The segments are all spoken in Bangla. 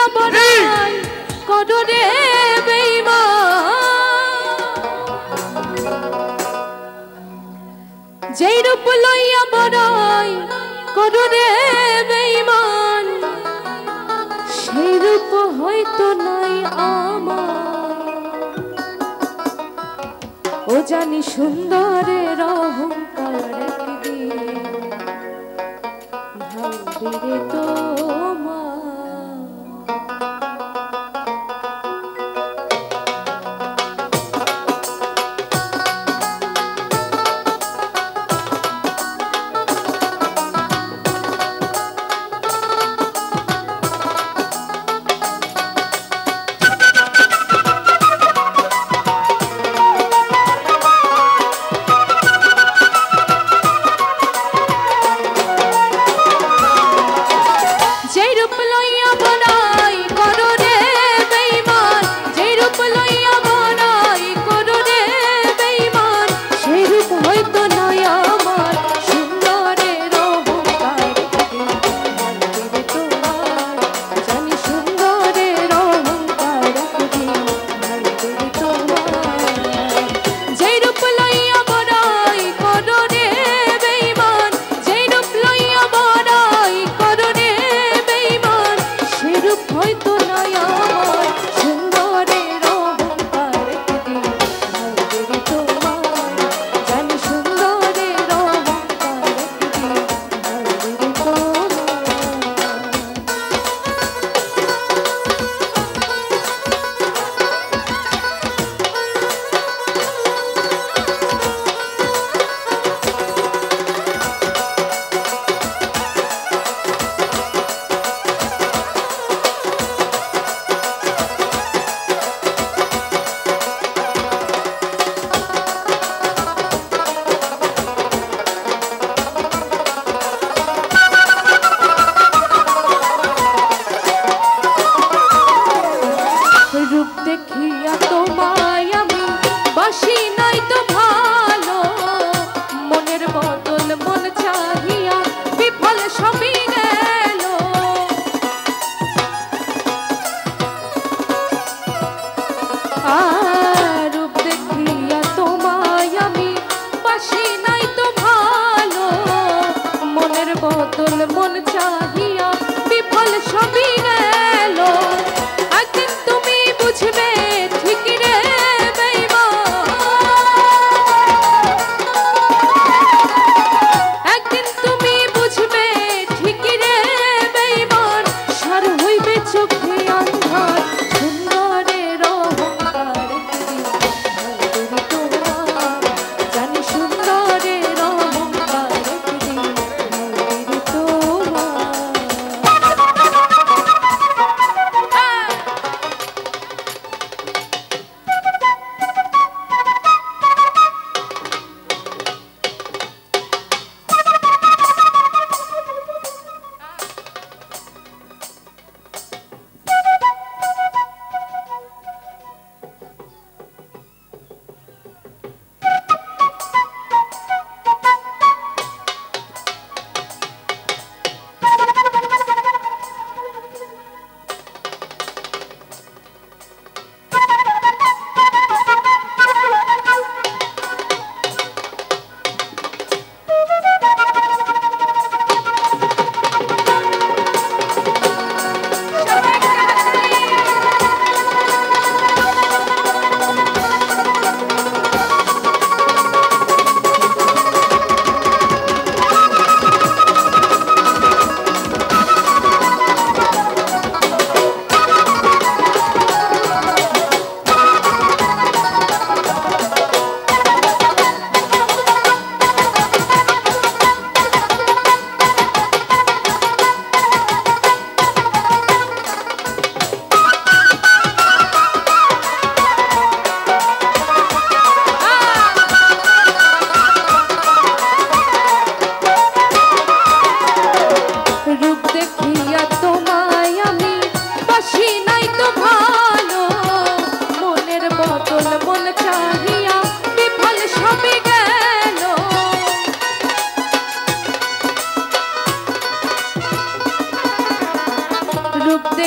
লইয়া বড়াই করো রে বেঈমান যেই রূপ লইয়া বড়াই করো রে বেঈমান সেই রূপ হয়তো নাই আমার ও জানি সুন্দরের অহংকার একদিন ভাঙবে রে তোমার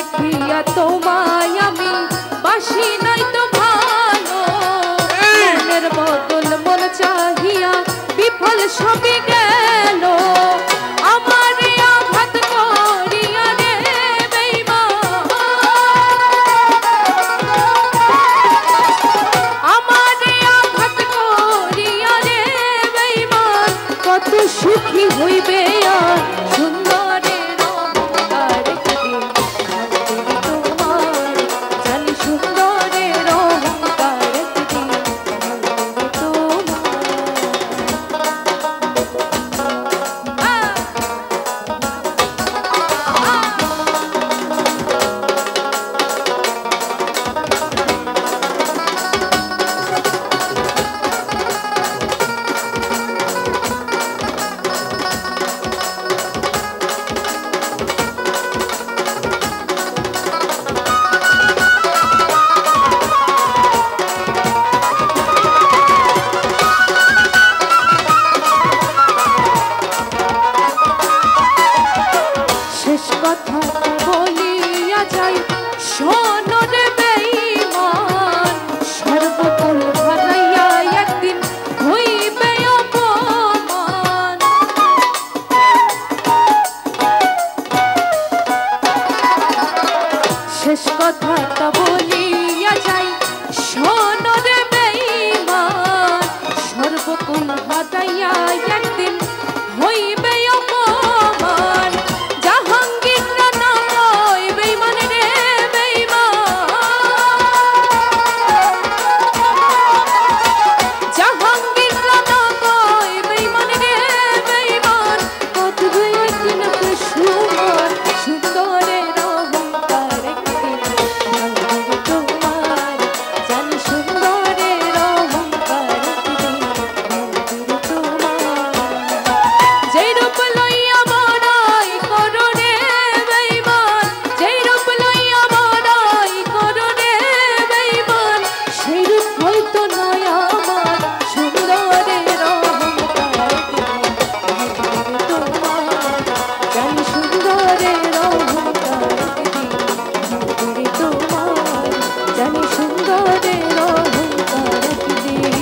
দেখিয়া তোমায় আমি বাসি নাই তো ভালো মনের বদল মন চাহিয়া বিফল সবই গেল আমার আঘাত করিয়া রে বেঈমান আমার আঘাত করিয়া রে বেঈমান কত সুখী হইবে আর সুন্দরের অহংকার একদিন ভাঙবে তোমার জানি সুন্দরের অহংকার একদিন ভাঙবে শেষ কথা বলিয়া যাই শোনো রে বেঈমান সর্বকুল হারাইয়া একদিন হইবে অপমান শেষ কথাটা বলিয়া যাই শোনো রে বেঈমান সর্বকুল হারাইয়া একদিন হইবে অপমান জাহাঙ্গীর রানা নয় বেঈমান রে বেঈমান জাহাঙ্গীর রানা নয় বেঈমান রে বেঈমান কতবে একদিন সুন্দর সুন্দরের অহংকার একদিন ভাঙবে তোমার জানি সুন্দরের অহংকার একদিন ভাঙবে তোমার যেই রূপ লইয়া বড়াই করো রে বেঈমান যেই রূপ লইয়া বড়াই করো রে বেঈমান সেই রূপ হয়তো নয় আমার সুন্দরের অহংকার একদিন ভাঙবে তোমার জানি সুন্দরের অহংকার একদিন ভাঙবে তোমার জানি সুন্দরের অহংকার একদিন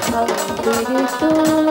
ভাঙবে তোমার